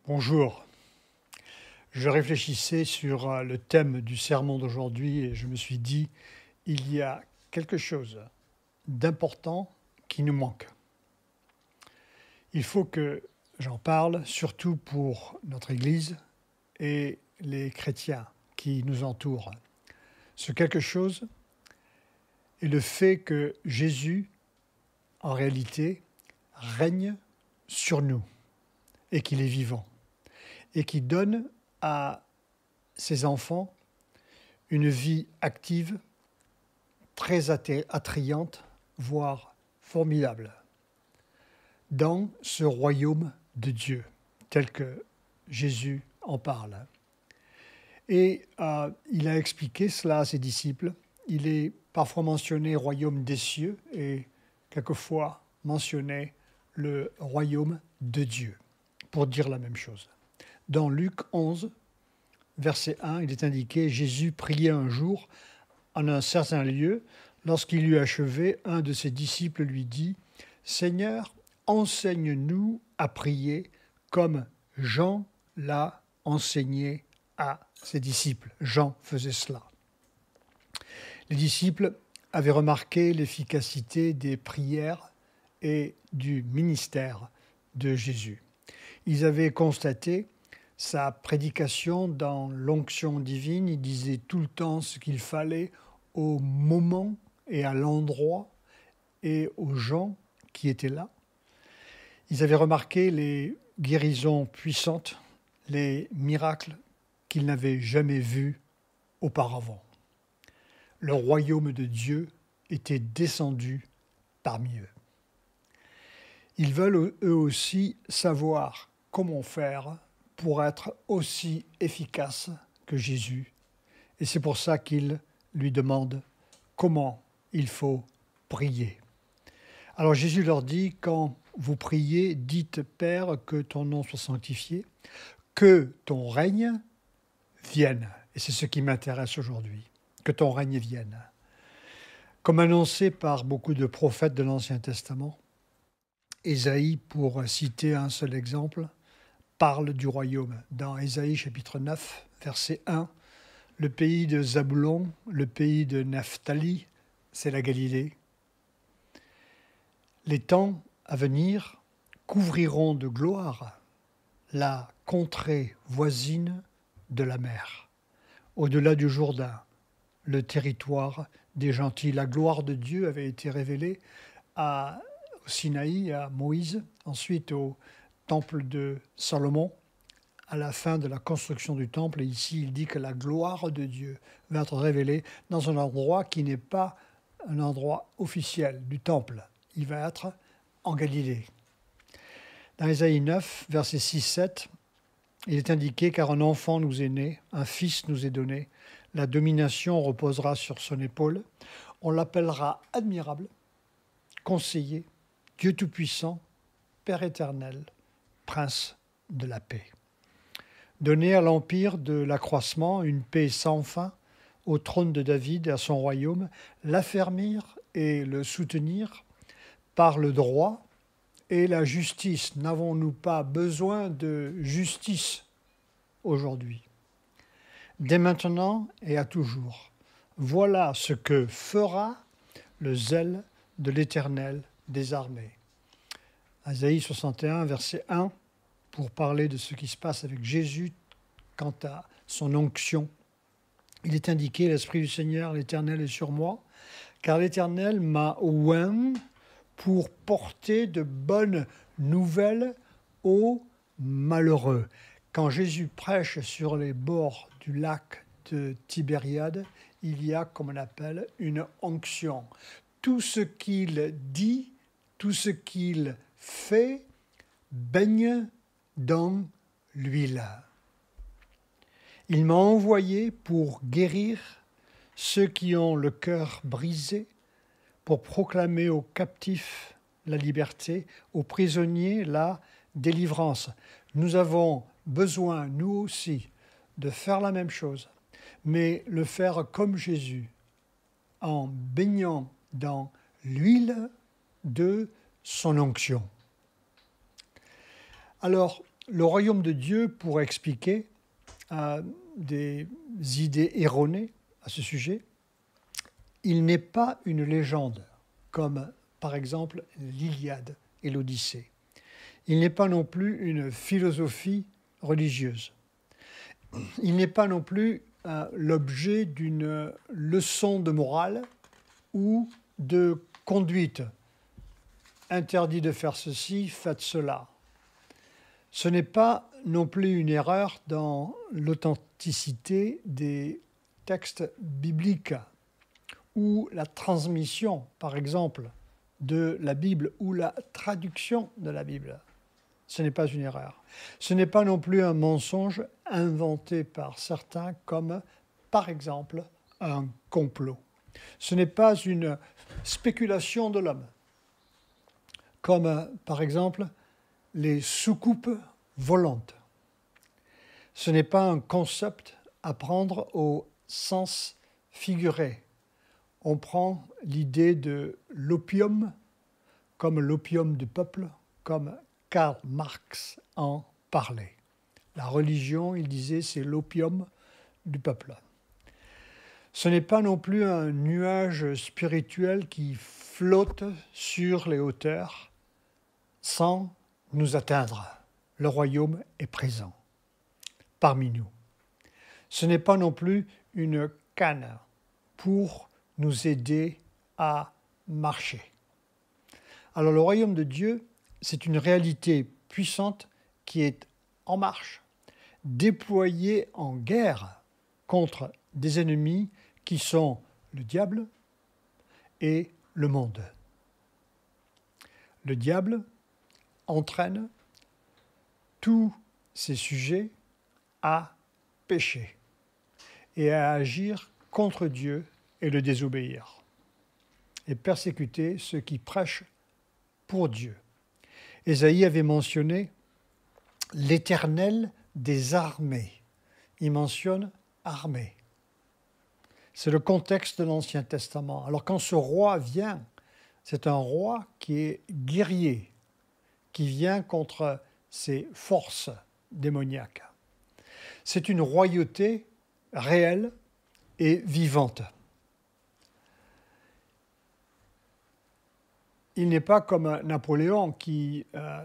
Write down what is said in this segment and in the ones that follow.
Bonjour. Je réfléchissais sur le thème du sermon d'aujourd'hui et je me suis dit, il y a quelque chose d'important qui nous manque. Il faut que j'en parle, surtout pour notre Église et les chrétiens qui nous entourent. Ce quelque chose est le fait que Jésus, en réalité, règne sur nous et qu'il est vivant et qui donne à ses enfants une vie active, très attrayante, voire formidable, dans ce royaume de Dieu, tel que Jésus en parle. Et il a expliqué cela à ses disciples. Il est parfois mentionné royaume des cieux et quelquefois mentionné le royaume de Dieu, pour dire la même chose. Dans Luc 11, verset 1, il est indiqué « Jésus priait un jour en un certain lieu. Lorsqu'il eut achevé, un de ses disciples lui dit « Seigneur, enseigne-nous à prier comme Jean l'a enseigné à ses disciples. » Jean faisait cela. Les disciples avaient remarqué l'efficacité des prières et du ministère de Jésus. Ils avaient constaté sa prédication dans l'onction divine. Il disait tout le temps ce qu'il fallait au moment et à l'endroit et aux gens qui étaient là. Ils avaient remarqué les guérisons puissantes, les miracles qu'ils n'avaient jamais vus auparavant. Le royaume de Dieu était descendu parmi eux. Ils veulent eux aussi savoir comment faire pour être aussi efficace que Jésus. Et c'est pour ça qu'ils lui demandent comment il faut prier. Alors Jésus leur dit, quand vous priez, dites Père, que ton nom soit sanctifié, que ton règne vienne. Et c'est ce qui m'intéresse aujourd'hui, que ton règne vienne. Comme annoncé par beaucoup de prophètes de l'Ancien Testament, Ésaïe, pour citer un seul exemple, parle du royaume. Dans Ésaïe chapitre 9, verset 1, le pays de Zaboulon, le pays de Naphtali, c'est la Galilée. Les temps à venir couvriront de gloire la contrée voisine de la mer, au-delà du Jourdain, le territoire des gentils. La gloire de Dieu avait été révélée au Sinaï, à Moïse, ensuite au temple de Salomon, à la fin de la construction du temple. Et ici, il dit que la gloire de Dieu va être révélée dans un endroit qui n'est pas un endroit officiel du temple. Il va être en Galilée. Dans Ésaïe 9, versets 6-7, il est indiqué « Car un enfant nous est né, un fils nous est donné, la domination reposera sur son épaule. On l'appellera admirable, conseiller, Dieu Tout-Puissant, Père éternel, Prince de la paix. » Donner à l'empire de l'accroissement une paix sans fin, au trône de David et à son royaume, l'affermir et le soutenir par le droit et la justice. N'avons-nous pas besoin de justice aujourd'hui? Dès maintenant et à toujours. Voilà ce que fera le zèle de l'Éternel des armées. Isaïe 61, verset 1, pour parler de ce qui se passe avec Jésus quant à son onction. Il est indiqué, l'Esprit du Seigneur, l'Éternel est sur moi, car l'Éternel m'a oint pour porter de bonnes nouvelles aux malheureux. Quand Jésus prêche sur les bords du lac de Tibériade, il y a, comme on appelle, une onction. Tout ce qu'il dit, tout ce qu'il fait, baigne dans l'huile. Il m'a envoyé pour guérir ceux qui ont le cœur brisé, pour proclamer aux captifs la liberté, aux prisonniers la délivrance. Nous avons besoin, nous aussi, de faire la même chose, mais le faire comme Jésus, en baignant dans l'huile de son onction. Alors, le royaume de Dieu pourrait expliquer des idées erronées à ce sujet. Il n'est pas une légende, comme par exemple l'Iliade et l'Odyssée. Il n'est pas non plus une philosophie religieuse. Il n'est pas non plus l'objet d'une leçon de morale ou de conduite. Interdit de faire ceci, faites cela. Ce n'est pas non plus une erreur dans l'authenticité des textes bibliques ou la transmission, par exemple, de la Bible ou la traduction de la Bible. Ce n'est pas une erreur. Ce n'est pas non plus un mensonge inventé par certains comme, par exemple, un complot. Ce n'est pas une spéculation de l'homme, comme, par exemple, les soucoupes volantes. Ce n'est pas un concept à prendre au sens figuré. On prend l'idée de l'opium comme l'opium du peuple, comme Karl Marx en parlait. La religion, il disait, c'est l'opium du peuple. Ce n'est pas non plus un nuage spirituel qui flotte sur les hauteurs sans nous atteindre. Le royaume est présent parmi nous. Ce n'est pas non plus une canne pour nous aider à marcher. Alors le royaume de Dieu, c'est une réalité puissante qui est en marche, déployée en guerre contre des ennemis qui sont le diable et le monde. Le diable entraîne tous ces sujets à pécher et à agir contre Dieu et le désobéir et persécuter ceux qui prêchent pour Dieu. Ésaïe avait mentionné l'Éternel des armées. Il mentionne armée. C'est le contexte de l'Ancien Testament. Alors quand ce roi vient, c'est un roi qui est guerrier, qui vient contre ces forces démoniaques. C'est une royauté réelle et vivante. Il n'est pas comme Napoléon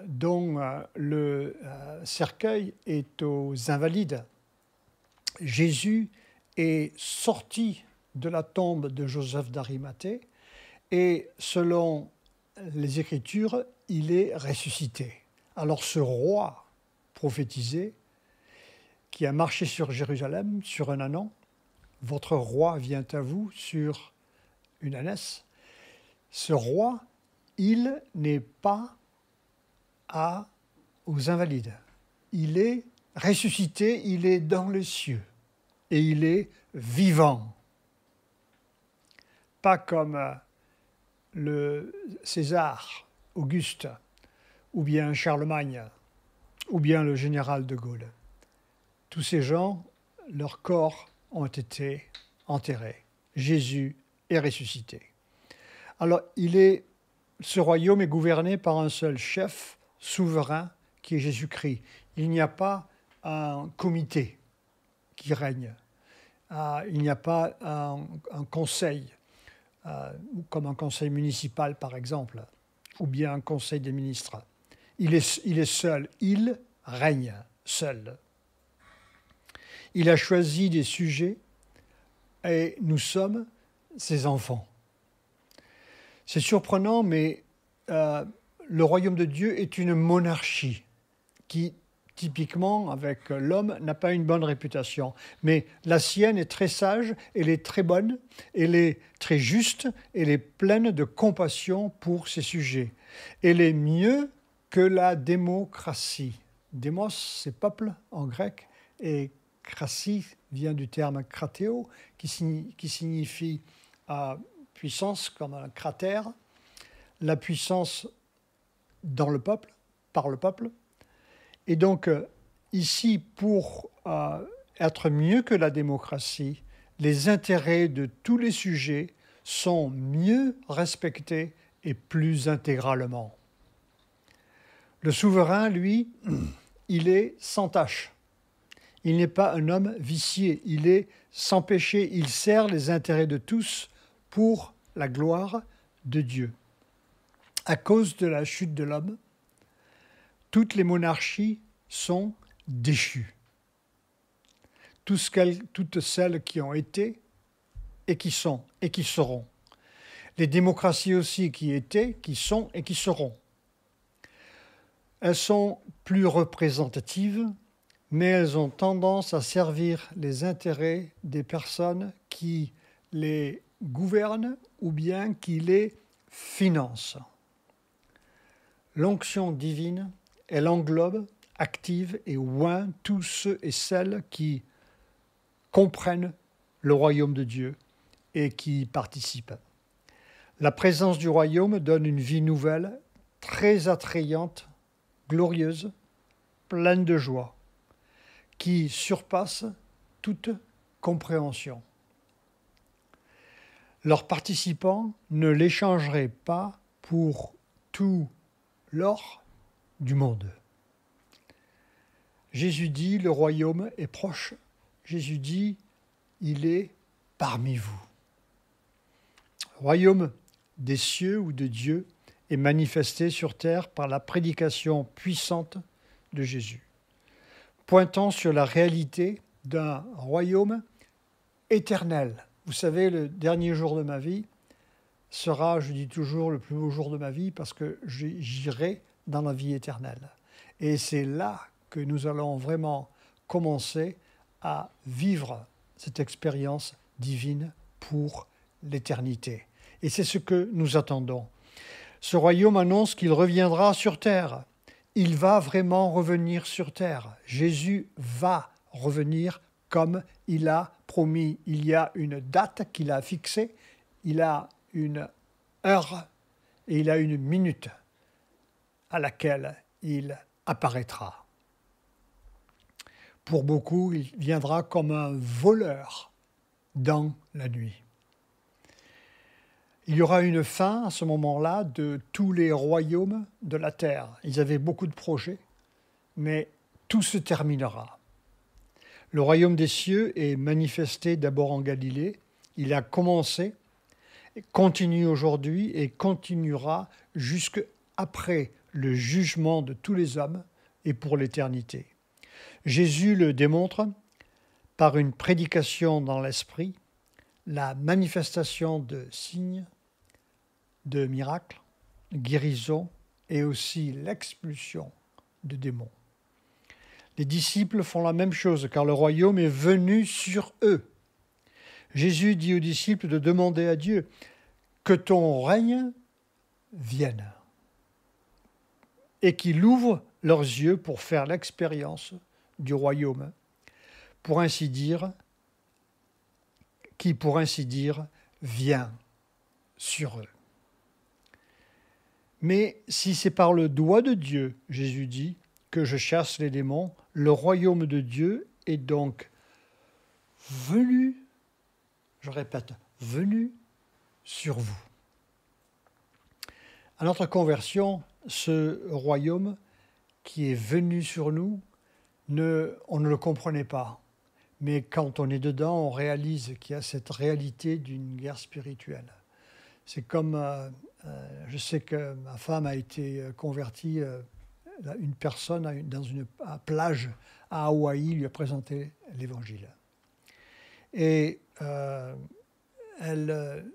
dont le cercueil est aux Invalides. Jésus est sorti de la tombe de Joseph d'Arimathée et selon les Écritures, il est ressuscité. Alors ce roi prophétisé qui a marché sur Jérusalem sur un ânon, votre roi vient à vous sur une ânesse, ce roi, il n'est pas aux Invalides. Il est ressuscité, il est dans les cieux et il est vivant. Pas comme le César, Auguste, ou bien Charlemagne, ou bien le général de Gaulle. Tous ces gens, leurs corps ont été enterrés. Jésus est ressuscité. Alors, ce royaume est gouverné par un seul chef souverain qui est Jésus-Christ. Il n'y a pas un comité qui règne. Il n'y a pas un conseil, comme un conseil municipal par exemple, ou bien un conseil des ministres. Il est seul, il règne seul. Il a choisi des sujets et nous sommes ses enfants. C'est surprenant, mais le royaume de Dieu est une monarchie qui, typiquement, avec l'homme, n'a pas une bonne réputation. Mais la sienne est très sage, elle est très bonne, elle est très juste, elle est pleine de compassion pour ses sujets. Elle est mieux que la démocratie. Démos, c'est peuple en grec, et kratie vient du terme kratéo, qui signifie puissance comme un cratère, la puissance dans le peuple, par le peuple. Et donc, ici, pour être mieux que la démocratie, les intérêts de tous les sujets sont mieux respectés et plus intégralement. Le souverain, lui, il est sans tache. Il n'est pas un homme vicié, il est sans péché, il sert les intérêts de tous pour la gloire de Dieu. À cause de la chute de l'homme, toutes les monarchies sont déchues. Toutes celles qui ont été et qui sont et qui seront. Les démocraties aussi qui étaient, qui sont et qui seront. Elles sont plus représentatives, mais elles ont tendance à servir les intérêts des personnes qui les gouvernent ou bien qui les financent. L'onction divine, elle englobe, active et oint tous ceux et celles qui comprennent le royaume de Dieu et qui y participent. La présence du royaume donne une vie nouvelle, très attrayante, glorieuse, pleine de joie, qui surpasse toute compréhension. Leurs participants ne l'échangeraient pas pour tout l'or du monde. Jésus dit, le royaume est proche. Jésus dit, il est parmi vous. Le royaume des cieux ou de Dieu est manifesté sur terre par la prédication puissante de Jésus, pointant sur la réalité d'un royaume éternel. Vous savez, le dernier jour de ma vie sera, je dis toujours, le plus beau jour de ma vie parce que j'irai dans la vie éternelle. Et c'est là que nous allons vraiment commencer à vivre cette expérience divine pour l'éternité. Et c'est ce que nous attendons. Ce royaume annonce qu'il reviendra sur terre. Il va vraiment revenir sur terre. Jésus va revenir comme il a promis. Il y a une date qu'il a fixée, il a une heure et il a une minute à laquelle il apparaîtra. Pour beaucoup, il viendra comme un voleur dans la nuit. Il y aura une fin à ce moment-là de tous les royaumes de la terre. Ils avaient beaucoup de projets, mais tout se terminera. Le royaume des cieux est manifesté d'abord en Galilée. Il a commencé, continue aujourd'hui et continuera jusqu'après le jugement de tous les hommes et pour l'éternité. Jésus le démontre par une prédication dans l'esprit, la manifestation de signes, de miracles, de guérisons et aussi l'expulsion de démons. Les disciples font la même chose car le royaume est venu sur eux. Jésus dit aux disciples de demander à Dieu que ton règne vienne et qu'il ouvre leurs yeux pour faire l'expérience du royaume, qui, pour ainsi dire, vient sur eux. Mais si c'est par le doigt de Dieu, Jésus dit, que je chasse les démons, le royaume de Dieu est donc venu, je répète, venu sur vous. À notre conversion, ce royaume qui est venu sur nous, on ne le comprenait pas. Mais quand on est dedans, on réalise qu'il y a cette réalité d'une guerre spirituelle. C'est comme, je sais que ma femme a été convertie, une personne dans une plage à Hawaï lui a présenté l'évangile. Et elle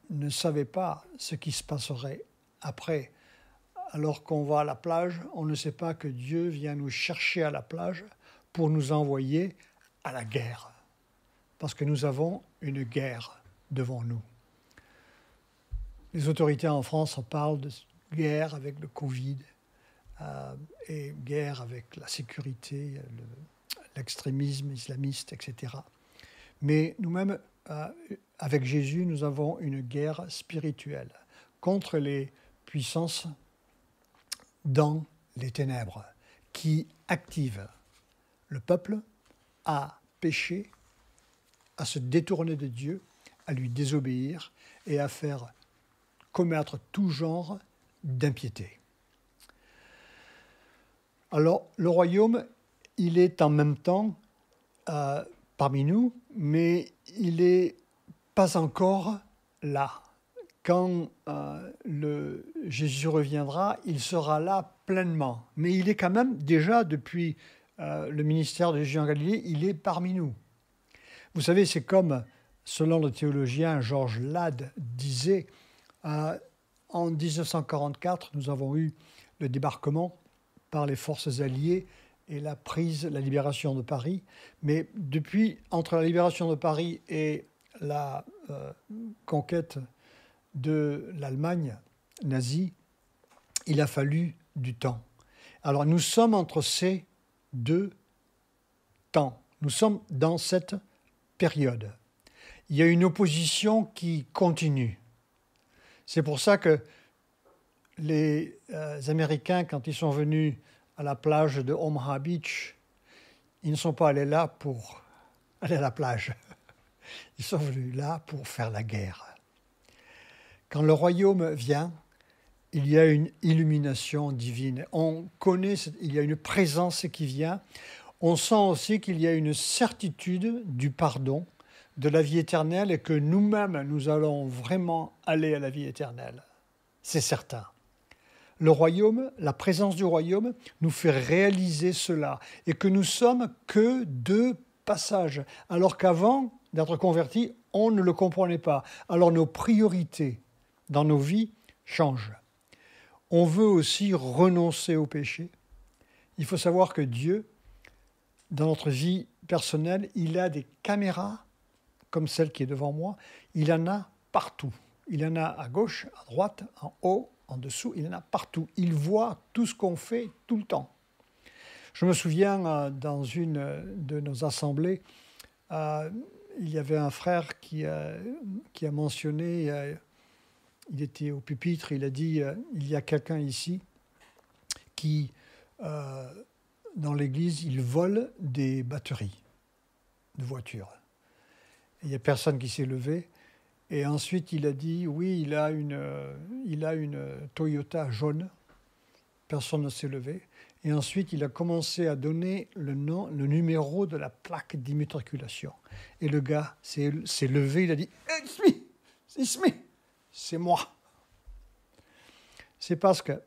ne savait pas ce qui se passerait après. Alors qu'on va à la plage, on ne sait pas que Dieu vient nous chercher à la plage pour nous envoyer à la guerre. Parce que nous avons une guerre devant nous. Les autorités en France parlent de guerre avec le Covid et guerre avec la sécurité, l'extrémisme islamiste, etc. Mais nous-mêmes, avec Jésus, nous avons une guerre spirituelle contre les puissances dans les ténèbres qui activent le peuple à pécher, à se détourner de Dieu, à lui désobéir et à faire commettre tout genre d'impiété. Alors, le royaume, il est en même temps parmi nous, mais il n'est pas encore là. Quand Jésus reviendra, il sera là pleinement. Mais il est quand même déjà, depuis le ministère de Jésus en Galilée, il est parmi nous. Vous savez, c'est comme, selon le théologien Georges Lade disait, en 1944, nous avons eu le débarquement par les forces alliées et la libération de Paris. Mais depuis, entre la libération de Paris et la conquête de l'Allemagne nazie, il a fallu du temps. Alors nous sommes entre ces deux temps. Nous sommes dans cette période. Il y a une opposition qui continue. C'est pour ça que les Américains, quand ils sont venus à la plage de Omaha Beach, ils ne sont pas allés là pour aller à la plage. Ils sont venus là pour faire la guerre. Quand le royaume vient, il y a une illumination divine. On connaît, il y a une présence qui vient. On sent aussi qu'il y a une certitude du pardon, de la vie éternelle, et que nous-mêmes, nous allons vraiment aller à la vie éternelle. C'est certain. Le royaume, la présence du royaume nous fait réaliser cela, et que nous sommes que de passage, alors qu'avant d'être convertis, on ne le comprenait pas. Alors nos priorités dans nos vies changent. On veut aussi renoncer au péché. Il faut savoir que Dieu, dans notre vie personnelle, il a des caméras comme celle qui est devant moi. Il en a partout. Il en a à gauche, à droite, en haut, en dessous. Il en a partout. Il voit tout ce qu'on fait tout le temps. Je me souviens, dans une de nos assemblées, il y avait un frère qui a mentionné, il était au pupitre, il a dit, il y a quelqu'un ici qui, dans l'église, il vole des batteries de voitures. Il n'y a personne qui s'est levé. Et ensuite, il a dit, oui, il a une Toyota jaune. Personne ne s'est levé. Et ensuite, il a commencé à donner le numéro de la plaque d'immatriculation. Et le gars s'est levé, il a dit, it's me, c'est moi. C'est parce que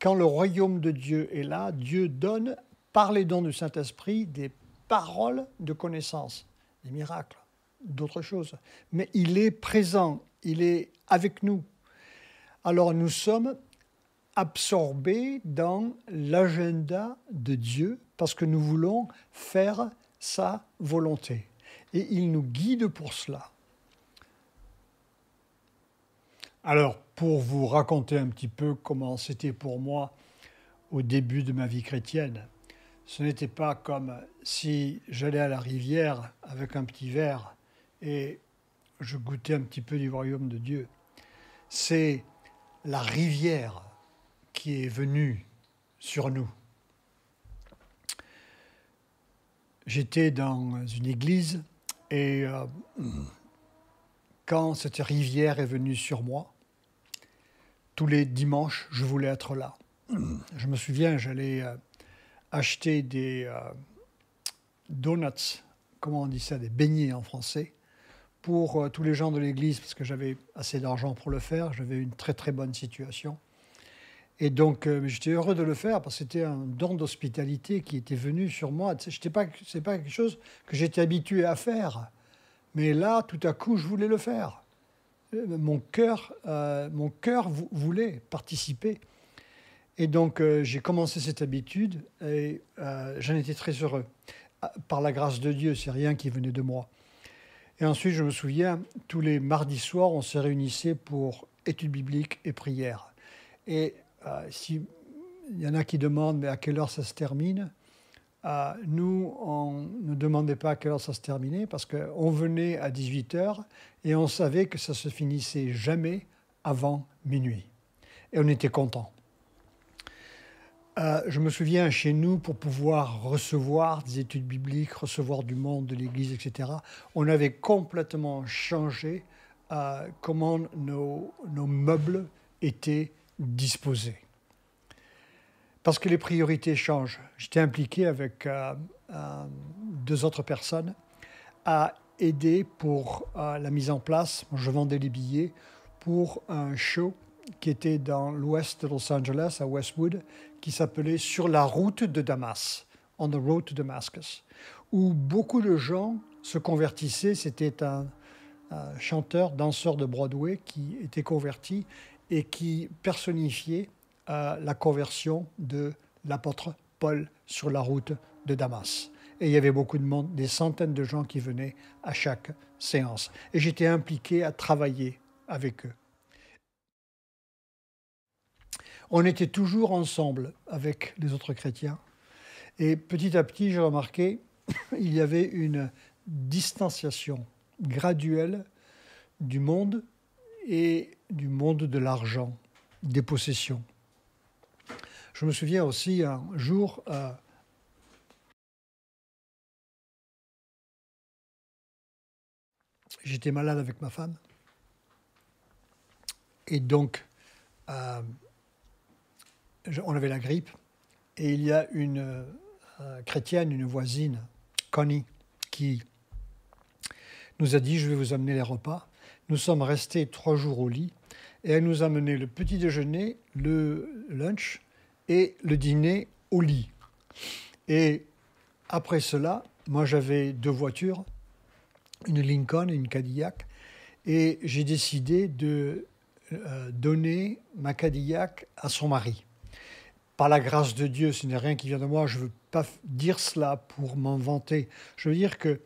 quand le royaume de Dieu est là, Dieu donne, par les dons du Saint-Esprit, des paroles de connaissance, des miracles, d'autres choses. Mais il est présent, il est avec nous. Alors nous sommes absorbés dans l'agenda de Dieu parce que nous voulons faire sa volonté. Et il nous guide pour cela. Alors, pour vous raconter un petit peu comment c'était pour moi au début de ma vie chrétienne, ce n'était pas comme si j'allais à la rivière avec un petit verre et je goûtais un petit peu du royaume de Dieu. C'est la rivière qui est venue sur nous. J'étais dans une église et quand cette rivière est venue sur moi, tous les dimanches, je voulais être là. Je me souviens, j'allais acheter des donuts, comment on dit ça, des beignets en français, pour tous les gens de l'église, parce que j'avais assez d'argent pour le faire, j'avais une très très bonne situation. Et donc, j'étais heureux de le faire, parce que c'était un don d'hospitalité qui était venu sur moi. Ce n'est pas quelque chose que j'étais habitué à faire. Mais là, tout à coup, je voulais le faire. Mon cœur voulait participer. Et donc, j'ai commencé cette habitude et j'en étais très heureux. Par la grâce de Dieu, c'est rien qui venait de moi. Et ensuite, je me souviens, tous les mardis soirs, on se réunissait pour études bibliques et prières. Et s'il y en a qui demandent mais à quelle heure ça se termine, nous, on ne demandait pas à quelle heure ça se terminait parce qu'on venait à 18h et on savait que ça se finissait jamais avant minuit. Et on était contents. Je me souviens, chez nous, pour pouvoir recevoir des études bibliques, recevoir du monde, de l'Église, etc., on avait complètement changé comment nos meubles étaient disposés. parce que les priorités changent. J'étais impliqué avec 2 autres personnes à aider pour la mise en place. Je vendais les billets pour un show qui était dans l'ouest de Los Angeles, à Westwood, qui s'appelait Sur la route de Damas, On the Road to Damascus, où beaucoup de gens se convertissaient. C'était un chanteur, danseur de Broadway qui était converti et qui personnifiait la conversion de l'apôtre Paul sur la route de Damas. Et il y avait beaucoup de monde, des centaines de gens qui venaient à chaque séance. Et j'étais impliqué à travailler avec eux. On était toujours ensemble avec les autres chrétiens. Et petit à petit, j'ai remarqué qu'il y avait une distanciation graduelle du monde et du monde de l'argent, des possessions. Je me souviens aussi un jour, j'étais malade avec ma femme et donc on avait la grippe et il y a une chrétienne, une voisine, Connie, qui nous a dit « je vais vous amener les repas ». Nous sommes restés 3 jours au lit et elle nous a amené le petit déjeuner, le lunch et le dîner au lit. Et après cela, moi j'avais 2 voitures, une Lincoln et une Cadillac, et j'ai décidé de donner ma Cadillac à son mari. Par la grâce de Dieu, ce n'est rien qui vient de moi, je ne veux pas dire cela pour m'en vanter. Je veux dire que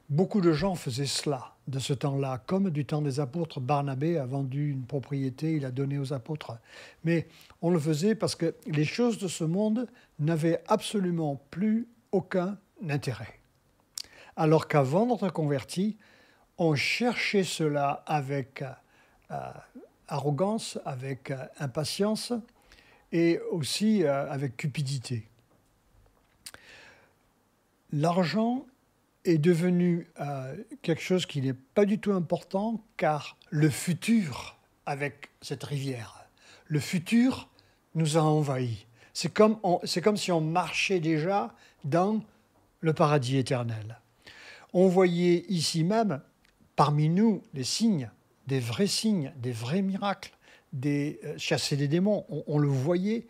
beaucoup de gens faisaient cela de ce temps-là, comme du temps des apôtres. Barnabé a vendu une propriété, il a donné aux apôtres. Mais on le faisait parce que les choses de ce monde n'avaient absolument plus aucun intérêt. Alors qu'avant d'être converti, on cherchait cela avec arrogance, avec impatience et aussi avec cupidité. L'argent est devenu quelque chose qui n'est pas du tout important, car le futur avec cette rivière, le futur nous a envahis. C'est comme si on marchait déjà dans le paradis éternel. On voyait ici même, parmi nous, des signes, des vrais miracles, chasser des démons. On le voyait,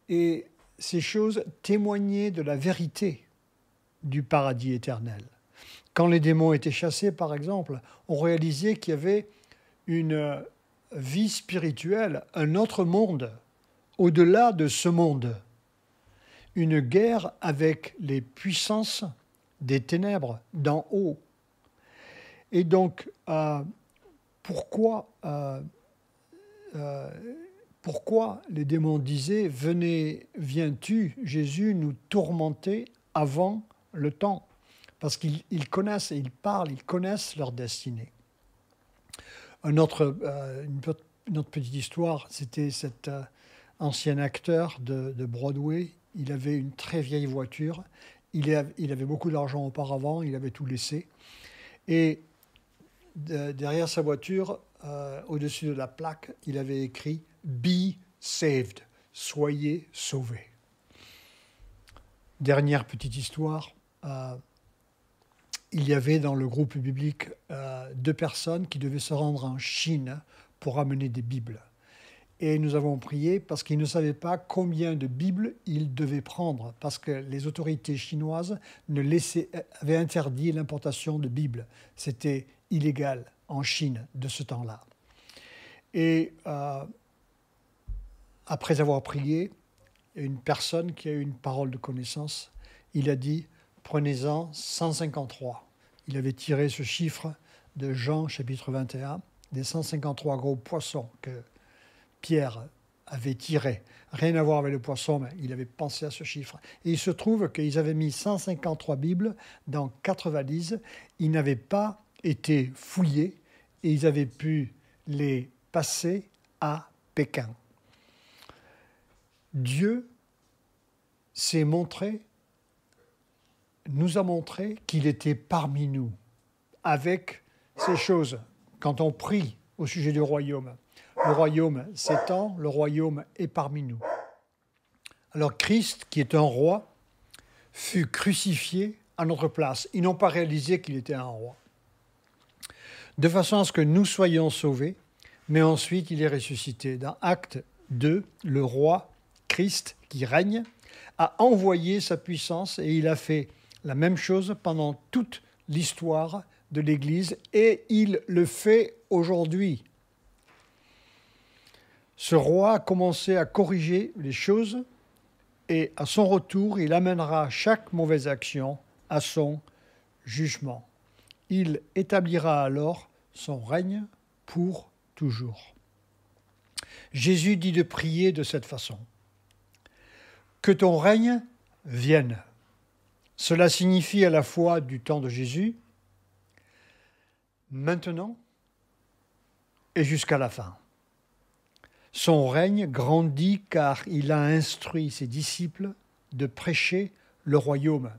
et ces choses témoignaient de la vérité du paradis éternel. Quand les démons étaient chassés, par exemple, on réalisait qu'il y avait une vie spirituelle, un autre monde, au-delà de ce monde. Une guerre avec les puissances des ténèbres d'en haut. Et donc, pourquoi les démons disaient « Viens-tu, Jésus, nous tourmenter avant le temps ?» Parce qu'ils connaissent et ils parlent, ils connaissent leur destinée. Une autre petite histoire, c'était cet ancien acteur de Broadway. Il avait une très vieille voiture. Il avait beaucoup d'argent auparavant, il avait tout laissé. Et derrière sa voiture, au-dessus de la plaque, il avait écrit « Be saved », « Soyez sauvés ». Dernière petite histoire, il y avait dans le groupe biblique 2 personnes qui devaient se rendre en Chine pour amener des Bibles. Et nous avons prié parce qu'ils ne savaient pas combien de Bibles ils devaient prendre, parce que les autorités chinoises avaient interdit l'importation de Bibles. C'était illégal en Chine de ce temps-là. Et après avoir prié, une personne qui a eu une parole de connaissance, il a dit « Prenez-en 153 ». Il avait tiré ce chiffre de Jean, chapitre 21, des 153 gros poissons que Pierre avait tirés. Rien à voir avec le poisson, mais il avait pensé à ce chiffre. Et il se trouve qu'ils avaient mis 153 Bibles dans 4 valises. Ils n'avaient pas été fouillés et ils avaient pu les passer à Pékin. Dieu nous a montré qu'il était parmi nous, avec ces choses. Quand on prie au sujet du royaume, le royaume s'étend, le royaume est parmi nous. Alors Christ, qui est un roi, fut crucifié à notre place. Ils n'ont pas réalisé qu'il était un roi. De façon à ce que nous soyons sauvés, mais ensuite il est ressuscité. Dans Acte 2, le roi Christ, qui règne, a envoyé sa puissance et il a fait la même chose pendant toute l'histoire de l'Église et il le fait aujourd'hui. Ce roi a commencé à corriger les choses et à son retour, il amènera chaque mauvaise action à son jugement. Il établira alors son règne pour toujours. Jésus dit de prier de cette façon. Que ton règne vienne. Cela signifie à la fois du temps de Jésus, maintenant et jusqu'à la fin. Son règne grandit car il a instruit ses disciples de prêcher le royaume.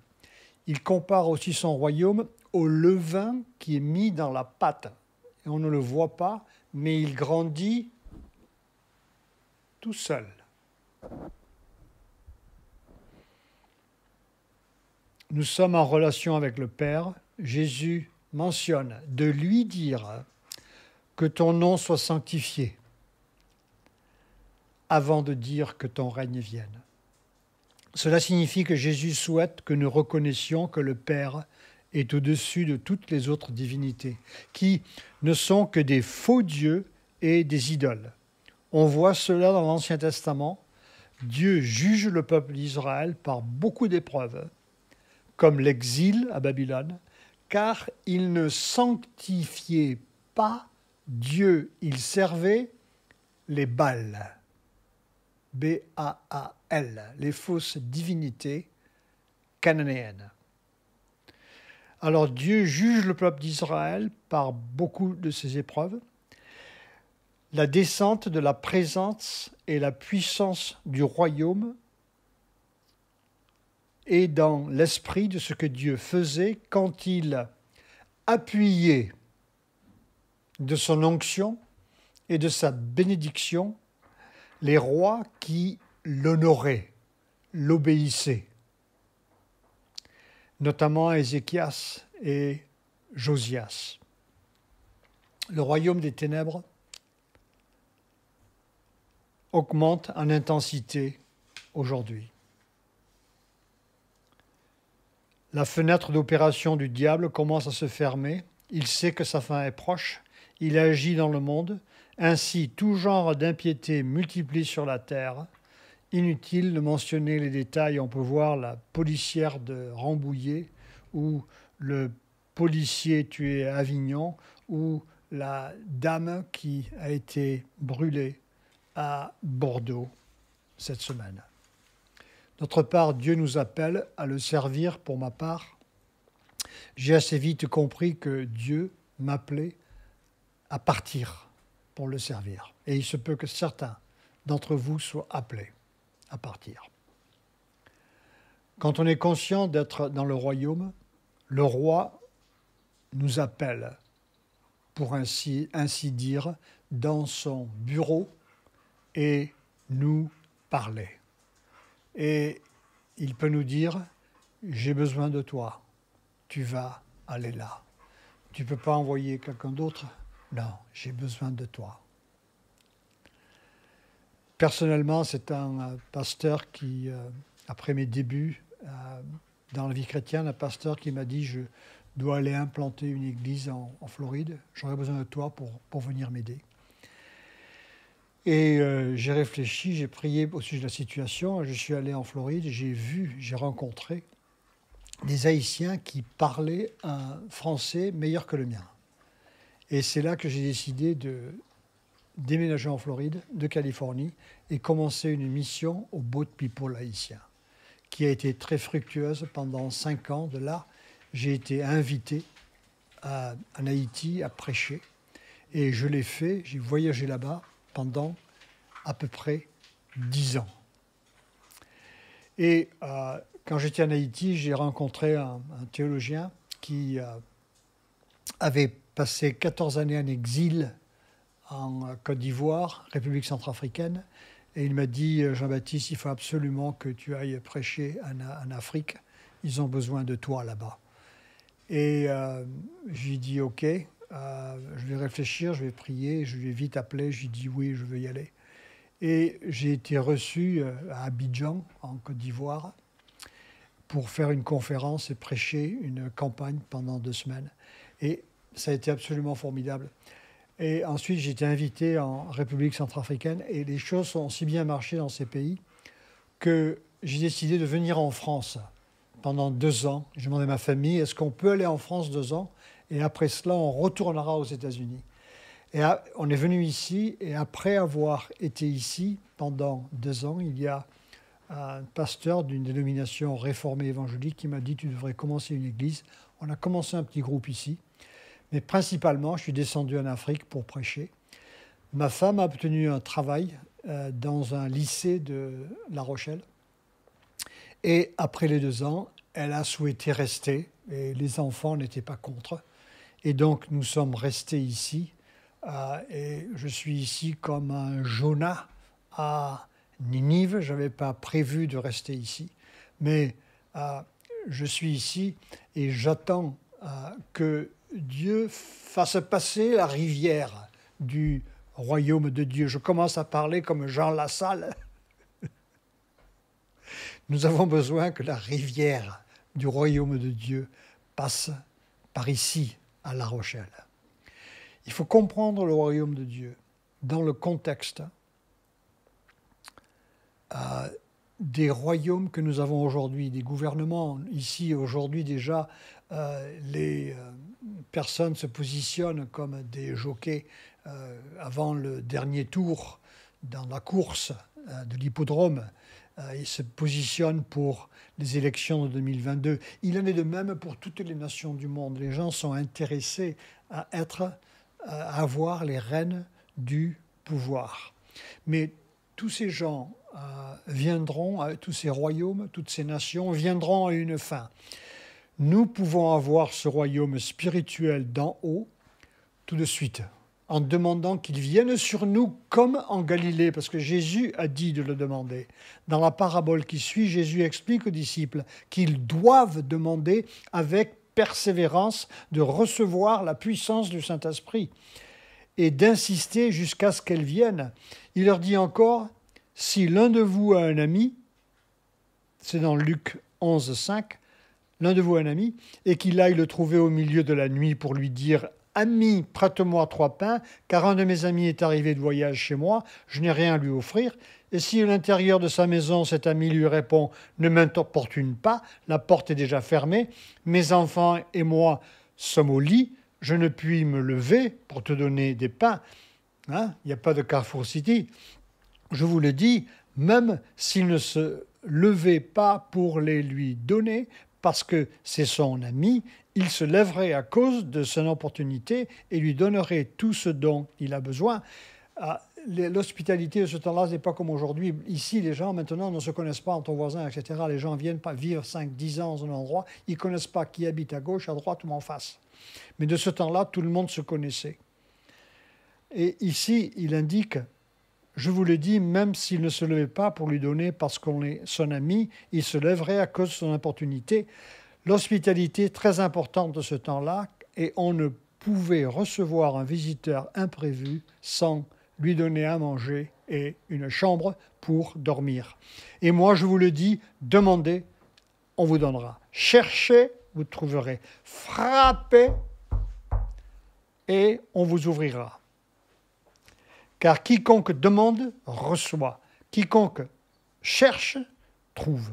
Il compare aussi son royaume au levain qui est mis dans la pâte. Et on ne le voit pas, mais il grandit tout seul. Nous sommes en relation avec le Père. Jésus mentionne de lui dire que ton nom soit sanctifié avant de dire que ton règne vienne. Cela signifie que Jésus souhaite que nous reconnaissions que le Père est au-dessus de toutes les autres divinités, qui ne sont que des faux dieux et des idoles. On voit cela dans l'Ancien Testament. Dieu juge le peuple d'Israël par beaucoup d'épreuves, comme l'exil à Babylone, car il ne sanctifiait pas Dieu, il servait les Baals. B-A-A-L, les fausses divinités cananéennes. Alors Dieu juge le peuple d'Israël par beaucoup de ces épreuves. La descente de la présence et la puissance du royaume est dans l'esprit de ce que Dieu faisait quand il appuyait de son onction et de sa bénédiction les rois qui l'honoraient, l'obéissaient, notamment Ézéchias et Josias. Le royaume des ténèbres augmente en intensité aujourd'hui. La fenêtre d'opération du diable commence à se fermer. Il sait que sa fin est proche. Il agit dans le monde. Ainsi, tout genre d'impiété multiplie sur la terre. Inutile de mentionner les détails. On peut voir la policière de Rambouillet ou le policier tué à Avignon ou la dame qui a été brûlée à Bordeaux cette semaine. D'autre part, Dieu nous appelle à le servir. Pour ma part, j'ai assez vite compris que Dieu m'appelait à partir pour le servir. Et il se peut que certains d'entre vous soient appelés à partir. Quand on est conscient d'être dans le royaume, le roi nous appelle, pour ainsi dire, dans son bureau et nous parler. Et il peut nous dire, j'ai besoin de toi, tu vas aller là. Tu ne peux pas envoyer quelqu'un d'autre? Non, j'ai besoin de toi. Personnellement, c'est un pasteur qui, après mes débuts dans la vie chrétienne, un pasteur qui m'a dit, je dois aller implanter une église en Floride, j'aurais besoin de toi pour venir m'aider. Et j'ai réfléchi, j'ai prié au sujet de la situation, je suis allé en Floride, j'ai rencontré des Haïtiens qui parlaient un français meilleur que le mien. Et c'est là que j'ai décidé de déménager en Floride, de Californie, et commencer une mission au Boat People haïtien, qui a été très fructueuse pendant 5 ans. De là, j'ai été invité en Haïti à prêcher, et je l'ai fait, j'ai voyagé là-bas pendant à peu près 10 ans. Et quand j'étais en Haïti, j'ai rencontré un théologien qui avait passé 14 années en exil en Côte d'Ivoire, République centrafricaine. Et il m'a dit, Jean-Baptiste, il faut absolument que tu ailles prêcher en Afrique. Ils ont besoin de toi là-bas. Et j'ai dit, OK, je vais réfléchir, je vais prier. Je lui ai vite appelé, j'ai dit, oui, je veux y aller. Et j'ai été reçu à Abidjan, en Côte d'Ivoire, pour faire une conférence et prêcher une campagne pendant 2 semaines. Et ça a été absolument formidable. Et ensuite, j'ai été invité en République centrafricaine et les choses ont si bien marché dans ces pays que j'ai décidé de venir en France pendant 2 ans. J'ai demandé à ma famille, est-ce qu'on peut aller en France 2 ans? Et après cela, on retournera aux États-Unis. Et on est venu ici et après avoir été ici pendant 2 ans, il y a un pasteur d'une dénomination réformée évangélique qui m'a dit, tu devrais commencer une église. On a commencé un petit groupe ici. Mais principalement, je suis descendu en Afrique pour prêcher. Ma femme a obtenu un travail dans un lycée de La Rochelle. Et après les 2 ans, elle a souhaité rester. Et les enfants n'étaient pas contre. Et donc, nous sommes restés ici. Et je suis ici comme un Jonah à Ninive. Je n'avais pas prévu de rester ici. Mais je suis ici et j'attends que Dieu fasse passer la rivière du royaume de Dieu. Je commence à parler comme Jean Lassalle. Nous avons besoin que la rivière du royaume de Dieu passe par ici, à La Rochelle. Il faut comprendre le royaume de Dieu dans le contexte des royaumes que nous avons aujourd'hui, des gouvernements. Ici, aujourd'hui déjà, les personnes se positionnent comme des jockeys avant le dernier tour dans la course de l'hippodrome. Ils se positionnent pour les élections de 2022. Il en est de même pour toutes les nations du monde. Les gens sont intéressés à avoir les rênes du pouvoir. Mais tous ces gens viendront, tous ces royaumes, toutes ces nations viendront à une fin. Nous pouvons avoir ce royaume spirituel d'en haut tout de suite, en demandant qu'il vienne sur nous comme en Galilée, parce que Jésus a dit de le demander. Dans la parabole qui suit, Jésus explique aux disciples qu'ils doivent demander avec persévérance de recevoir la puissance du Saint-Esprit et d'insister jusqu'à ce qu'elle vienne. Il leur dit encore, si l'un de vous a un ami, c'est dans Luc 11, 5, l'un de vous a un ami, et qu'il aille le trouver au milieu de la nuit pour lui dire « Ami, prête-moi 3 pains, car un de mes amis est arrivé de voyage chez moi, je n'ai rien à lui offrir. » Et si à l'intérieur de sa maison, cet ami lui répond « Ne m'importune pas, la porte est déjà fermée, mes enfants et moi sommes au lit, je ne puis me lever pour te donner des pains. » Il n'y a pas de Carrefour City. Je vous le dis, même s'il ne se levait pas pour les lui donner, parce que c'est son ami, il se lèverait à cause de son opportunité et lui donnerait tout ce dont il a besoin. L'hospitalité de ce temps-là, ce n'est pas comme aujourd'hui. Ici, les gens, maintenant, ne se connaissent pas entre voisins, etc. Les gens viennent pas vivre 5-10 ans dans un endroit. Ils ne connaissent pas qui habite à gauche, à droite ou en face. Mais de ce temps-là, tout le monde se connaissait. Et ici, il indique, je vous le dis, même s'il ne se levait pas pour lui donner parce qu'on est son ami, il se lèverait à cause de son opportunité. L'hospitalité est très importante de ce temps-là et on ne pouvait recevoir un visiteur imprévu sans lui donner à manger et une chambre pour dormir. Et moi, je vous le dis, demandez, on vous donnera. Cherchez, vous trouverez. Frappez et on vous ouvrira. Car quiconque demande, reçoit. Quiconque cherche, trouve.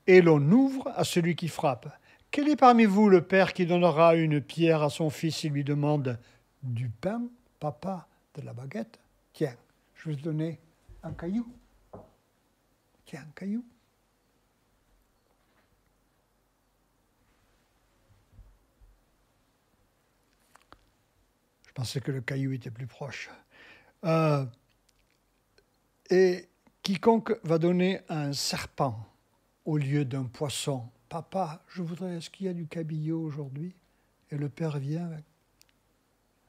Et l'on ouvre à celui qui frappe. Quel est parmi vous le père qui donnera une pierre à son fils et lui demande du pain, papa, de la baguette? Tiens, je vais te donner un caillou. Tiens, un caillou. Je pensais que le caillou était plus proche. Et quiconque va donner un serpent au lieu d'un poisson. Papa, je voudrais, est-ce qu'il y a du cabillaud aujourd'hui? Et le père vient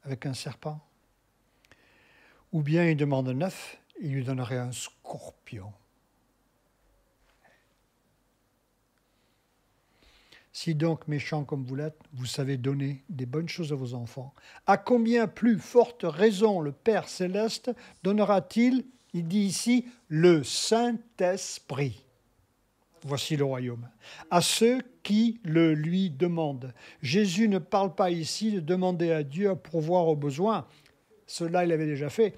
avec un serpent. Ou bien il demande un œuf il lui donnerait un scorpion. Si donc, méchants comme vous l'êtes, vous savez donner des bonnes choses à vos enfants, à combien plus forte raison le Père céleste donnera-t-il, il dit ici, le Saint-Esprit. Voici le royaume. À ceux qui le lui demandent. Jésus ne parle pas ici de demander à Dieu à pourvoir aux besoins. Cela, il avait déjà fait.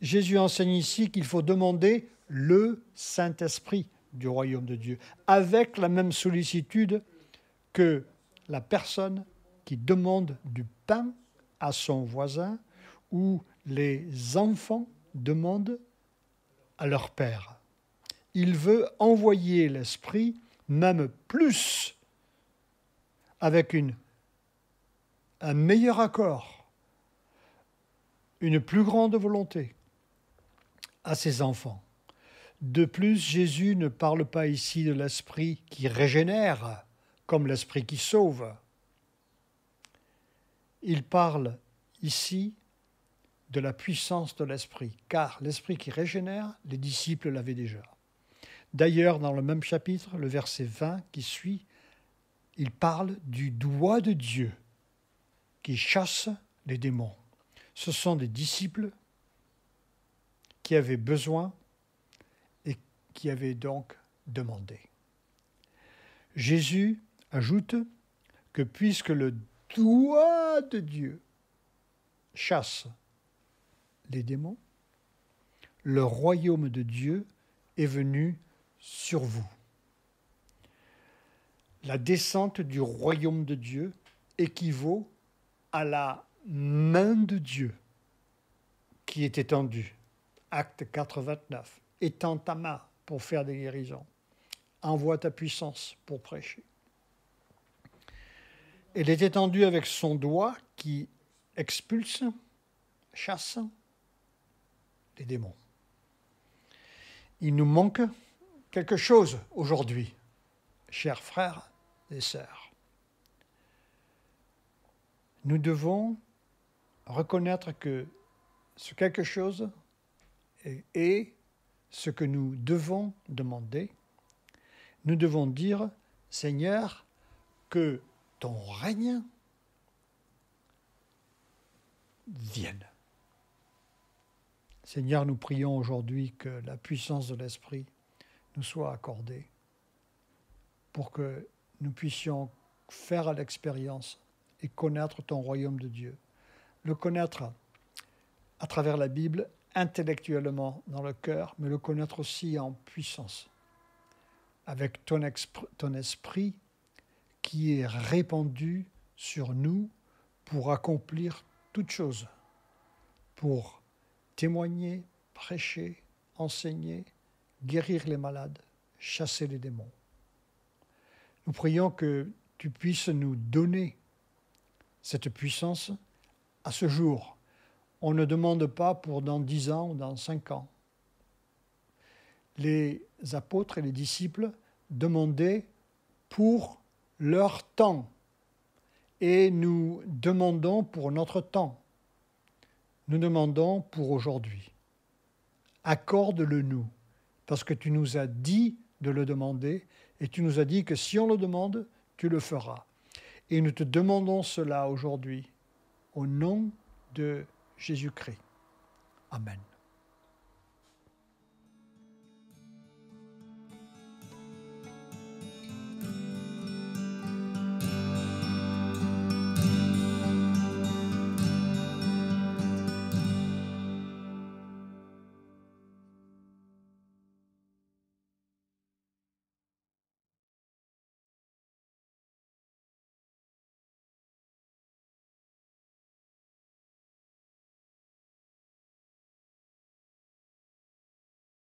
Jésus enseigne ici qu'il faut demander le Saint-Esprit du royaume de Dieu, avec la même sollicitude que la personne qui demande du pain à son voisin ou les enfants demandent à leur père. Il veut envoyer l'Esprit, même plus, avec un meilleur accord, une plus grande volonté à ses enfants. De plus, Jésus ne parle pas ici de l'Esprit qui régénère, comme l'Esprit qui sauve. Il parle ici de la puissance de l'Esprit, car l'Esprit qui régénère, les disciples l'avaient déjà. D'ailleurs, dans le même chapitre, le verset 20 qui suit, il parle du doigt de Dieu qui chasse les démons. Ce sont des disciples qui avaient besoin et qui avaient donc demandé. Jésus ajoute que puisque le doigt de Dieu chasse les démons, le royaume de Dieu est venu sur vous. La descente du royaume de Dieu équivaut à la main de Dieu qui est étendue. Acte 4, 29. Étends ta main pour faire des guérisons. Envoie ta puissance pour prêcher. Elle est étendue avec son doigt qui expulse, chasse les démons. Il nous manque quelque chose aujourd'hui, chers frères et sœurs. Nous devons reconnaître que ce quelque chose est ce que nous devons demander. Nous devons dire, Seigneur, que ton règne vienne. Seigneur, nous prions aujourd'hui que la puissance de l'Esprit nous soit accordée pour que nous puissions faire l'expérience et connaître ton royaume de Dieu. Le connaître à travers la Bible, intellectuellement dans le cœur, mais le connaître aussi en puissance, avec ton esprit qui est répandu sur nous pour accomplir toutes choses, pour témoigner, prêcher, enseigner, guérir les malades, chasser les démons. Nous prions que tu puisses nous donner cette puissance à ce jour. On ne demande pas pour dans 10 ans ou dans 5 ans. Les apôtres et les disciples demandaient pour leur temps. Et nous demandons pour notre temps. Nous demandons pour aujourd'hui. Accorde-le-nous, parce que tu nous as dit de le demander, et tu nous as dit que si on le demande, tu le feras. Et nous te demandons cela aujourd'hui, au nom de Jésus-Christ. Amen.